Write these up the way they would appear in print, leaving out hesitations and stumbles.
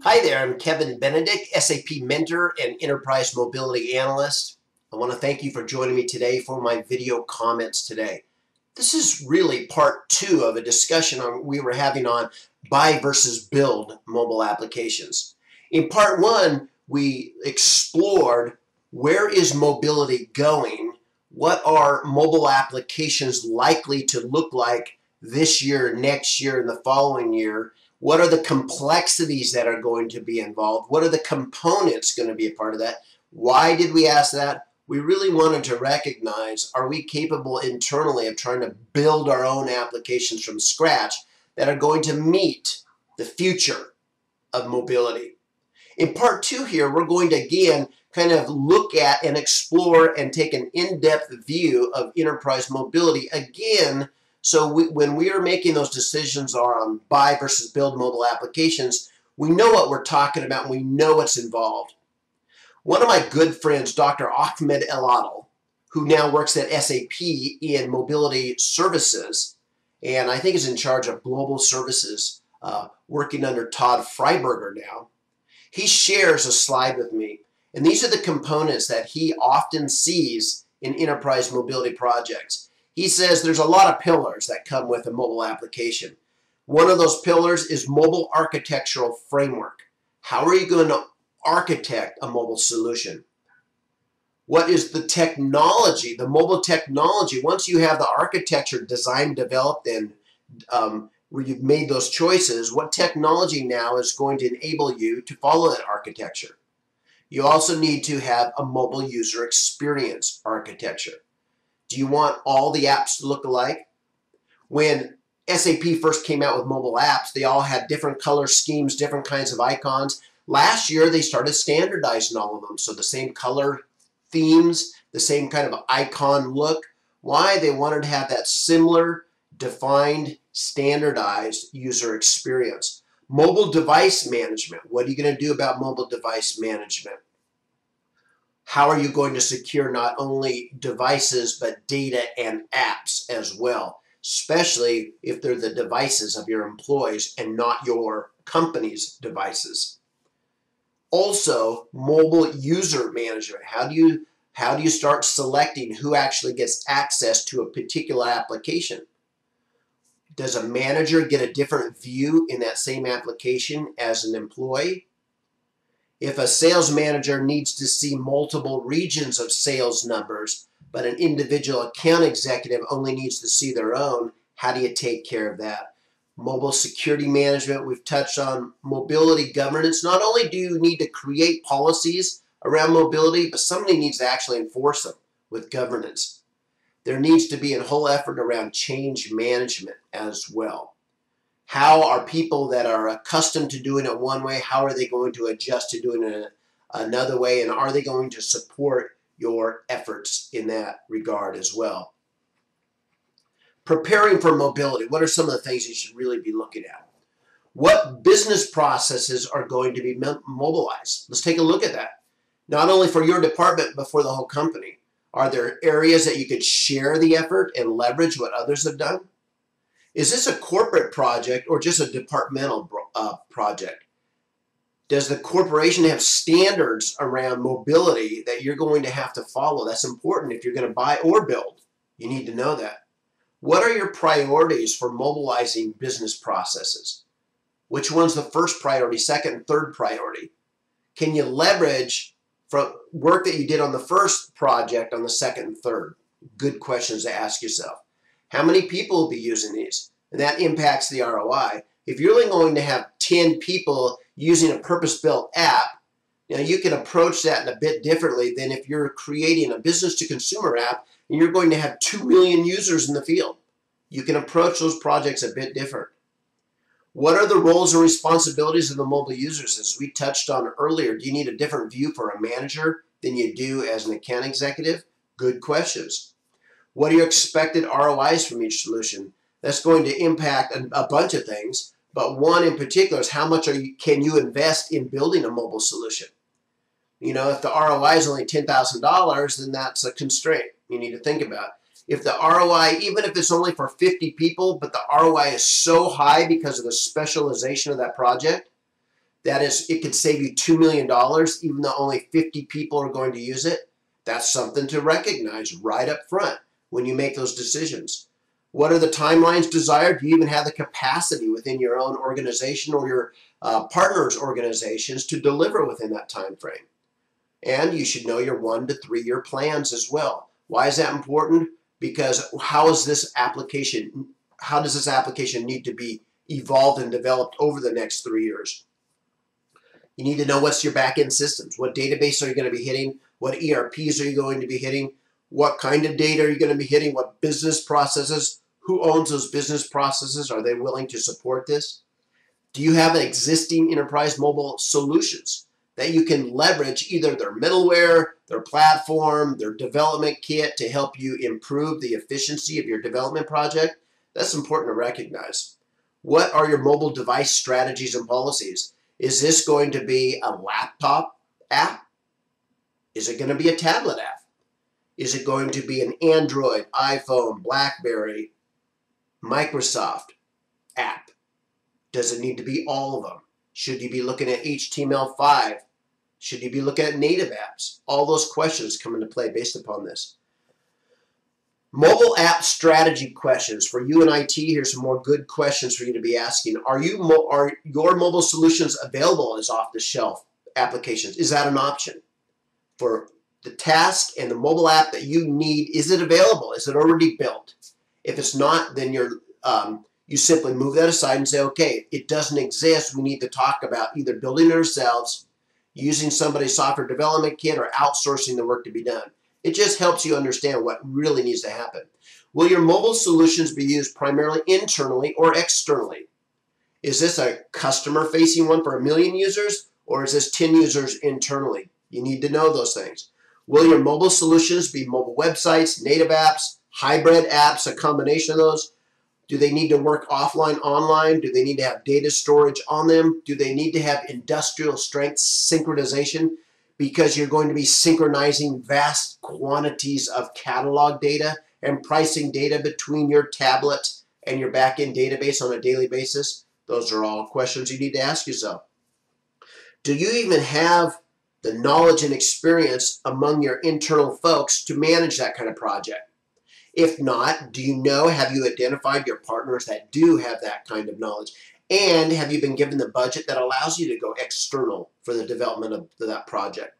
Hi there, I'm Kevin Benedict, SAP Mentor and Enterprise Mobility Analyst. I want to thank you for joining me today for my video comments today. This is really part two of a discussion we were having on buy versus build mobile applications. In part one, we explored where is mobility going, what are mobile applications likely to look like this year, next year, and the following year. What are the complexities that are going to be involved? What are the components going to be a part of that? Why did we ask that? We really wanted to recognize, are we capable internally of trying to build our own applications from scratch that are going to meet the future of mobility? In part two here, we're going to again kind of look at and explore and take an in-depth view of enterprise mobility again. So when we are making those decisions on buy versus build mobile applications, we know what we're talking about and we know what's involved. One of my good friends, Dr. Ahmed El-Adel, who now works at SAP in mobility services, and I think is in charge of global services, working under Todd Freiberger now, he shares a slide with me. And these are the components that he often sees in enterprise mobility projects. He says there's a lot of pillars that come with a mobile application. One of those pillars is mobile architectural framework. How are you going to architect a mobile solution? What is the technology, the mobile technology? Once you have the architecture designed, developed, and where you've made those choices, what technology now is going to enable you to follow that architecture? You also need to have a mobile user experience architecture. Do you want all the apps to look alike? When SAP first came out with mobile apps, they all had different color schemes, different kinds of icons. Last year, they started standardizing all of them. So the same color themes, the same kind of icon look. Why? They wanted to have that similar, defined, standardized user experience. Mobile device management. What are you going to do about mobile device management? How are you going to secure not only devices, but data and apps as well, especially if they're the devices of your employees and not your company's devices? Also, mobile user management. How do you start selecting who actually gets access to a particular application? Does a manager get a different view in that same application as an employee? If a sales manager needs to see multiple regions of sales numbers, but an individual account executive only needs to see their own, how do you take care of that? Mobile security management, we've touched on mobility governance. Not only do you need to create policies around mobility, but somebody needs to actually enforce them with governance. There needs to be a whole effort around change management as well. How are people that are accustomed to doing it one way, how are they going to adjust to doing it another way, and are they going to support your efforts in that regard as well? Preparing for mobility, what are some of the things you should really be looking at? What business processes are going to be mobilized? Let's take a look at that. Not only for your department, but for the whole company. Are there areas that you could share the effort and leverage what others have done? Is this a corporate project or just a departmental project? Does the corporation have standards around mobility that you're going to have to follow? That's important if you're going to buy or build. You need to know that. What are your priorities for mobilizing business processes? Which one's the first priority, second, and third priority? Can you leverage from work that you did on the first project on the second and third? Good questions to ask yourself. How many people will be using these? And that impacts the ROI. If you're only going to have 10 people using a purpose-built app, you can approach that in a bit differently than if you're creating a business-to-consumer app and you're going to have 2 million users in the field. You can approach those projects a bit different. What are the roles and responsibilities of the mobile users? As we touched on earlier, do you need a different view for a manager than you do as an account executive? Good questions. What are your expected ROIs from each solution? That's going to impact a bunch of things, but one in particular is how much can you invest in building a mobile solution? If the ROI is only $10,000, then that's a constraint you need to think about. If the ROI, even if it's only for 50 people, but the ROI is so high because of the specialization of that project, That is, it could save you $2 million even though only 50 people are going to use it. That's something to recognize right up front when you make those decisions. What are the timelines desired? Do you even have the capacity within your own organization or your partners' organizations to deliver within that time frame? And you should know your 1 to 3 year plans as well. Why is that important? Because how does this application need to be evolved and developed over the next 3 years? You need to know what's your back-end systems. What database are you going to be hitting? What ERPs are you going to be hitting? What kind of data are you going to be hitting? What business processes? Who owns those business processes? Are they willing to support this? Do you have existing enterprise mobile solutions that you can leverage, either their middleware, their platform, their development kit to help you improve the efficiency of your development project? That's important to recognize. What are your mobile device strategies and policies? Is this going to be a laptop app? Is it going to be a tablet app? Is it going to be an Android, iPhone, BlackBerry, Microsoft app? Does it need to be all of them? Should you be looking at HTML5? Should you be looking at native apps? All those questions come into play based upon this. Mobile app strategy questions. For you in IT, here's some more good questions for you to be asking. Are your mobile solutions available as off-the-shelf applications? Is that an option? For the task and the mobile app that you need, is it available? Is it already built? If it's not, then you simply move that aside and say, okay, it doesn't exist. We need to talk about either building it ourselves, using somebody's software development kit, or outsourcing the work to be done. It just helps you understand what really needs to happen. Will your mobile solutions be used primarily internally or externally? Is this a customer-facing one for 1 million users, or is this 10 users internally? You need to know those things. Will your mobile solutions be mobile websites, native apps, hybrid apps, a combination of those? Do they need to work offline, online? Do they need to have data storage on them? Do they need to have industrial strength synchronization? Because you're going to be synchronizing vast quantities of catalog data and pricing data between your tablet and your back-end database on a daily basis. Those are all questions you need to ask yourself. Do you even have the knowledge and experience among your internal folks to manage that kind of project? If not, do you know, have you identified your partners that do have that kind of knowledge? And have you been given the budget that allows you to go external for the development of that project?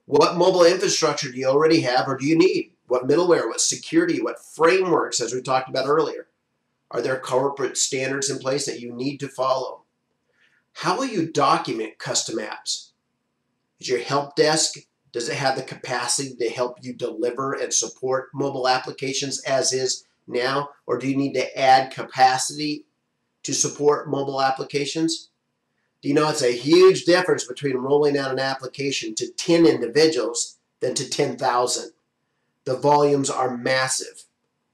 What mobile infrastructure do you already have or do you need? What middleware, what security, what frameworks, as we talked about earlier? Are there corporate standards in place that you need to follow? How will you document custom apps? Is your help desk, does it have the capacity to help you deliver and support mobile applications as is now? Or do you need to add capacity to support mobile applications? Do you know it's a huge difference between rolling out an application to 10 individuals than to 10,000? The volumes are massive.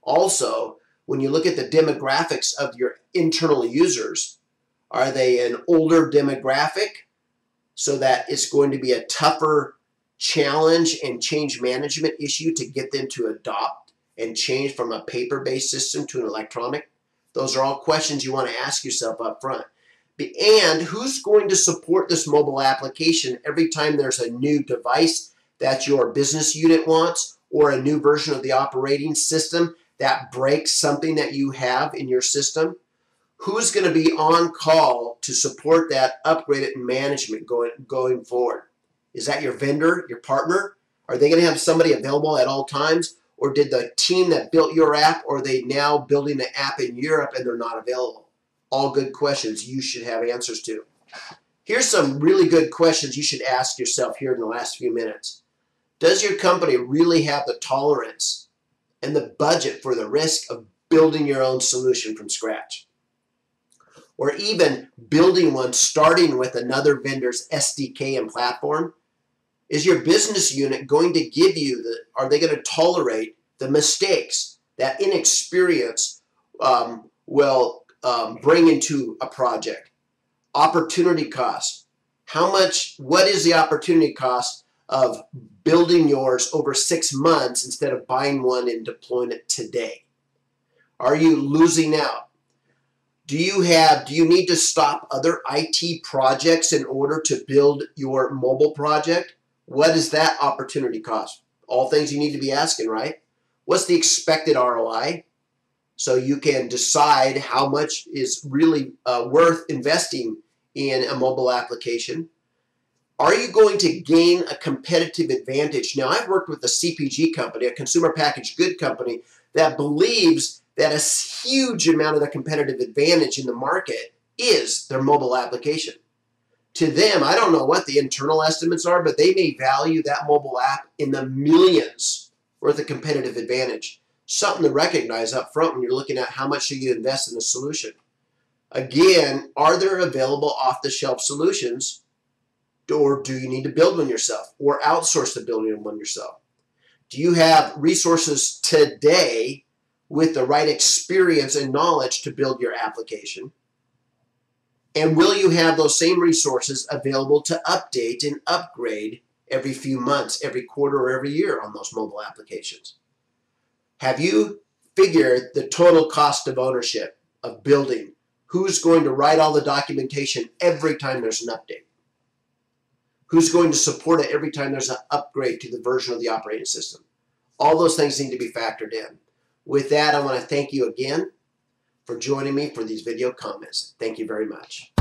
Also, when you look at the demographics of your internal users, are they an older demographic so that it's going to be a tougher challenge and change management issue to get them to adopt and change from a paper-based system to an electronic? Those are all questions you want to ask yourself up front. And who's going to support this mobile application every time there's a new device that your business unit wants, or a new version of the operating system that breaks something that you have in your system? Who's going to be on call to support that upgrade and management going forward? Is that your vendor, your partner? Are they going to have somebody available at all times? Or did the team that built your app, or are they now building the app in Europe and they're not available? All good questions you should have answers to. Here's some really good questions you should ask yourself here in the last few minutes. Does your company really have the tolerance and the budget for the risk of building your own solution from scratch? Or even building one starting with another vendor's SDK and platform? Is your business unit going to give you are they going to tolerate the mistakes that inexperience will bring into a project? Opportunity cost. What is the opportunity cost of building yours over 6 months instead of buying one and deploying it today? Are you losing out? Do you need to stop other IT projects in order to build your mobile project? What is that opportunity cost? All things you need to be asking, right? What's the expected ROI? So you can decide how much is really worth investing in a mobile application. Are you going to gain a competitive advantage? Now, I've worked with a CPG company, a consumer packaged good company, that believes that a huge amount of the competitive advantage in the market is their mobile application. To them, I don't know what the internal estimates are, but they may value that mobile app in the millions worth of competitive advantage. Something to recognize up front when you're looking at how much should you invest in a solution. Again, are there available off-the-shelf solutions, or do you need to build one yourself or outsource the building one yourself? Do you have resources today with the right experience and knowledge to build your application? And will you have those same resources available to update and upgrade every few months, every quarter, or every year on those mobile applications? Have you figured the total cost of ownership of building? Who's going to write all the documentation every time there's an update? Who's going to support it every time there's an upgrade to the version of the operating system? All those things need to be factored in. With that, I want to thank you again for joining me for these video comments. Thank you very much.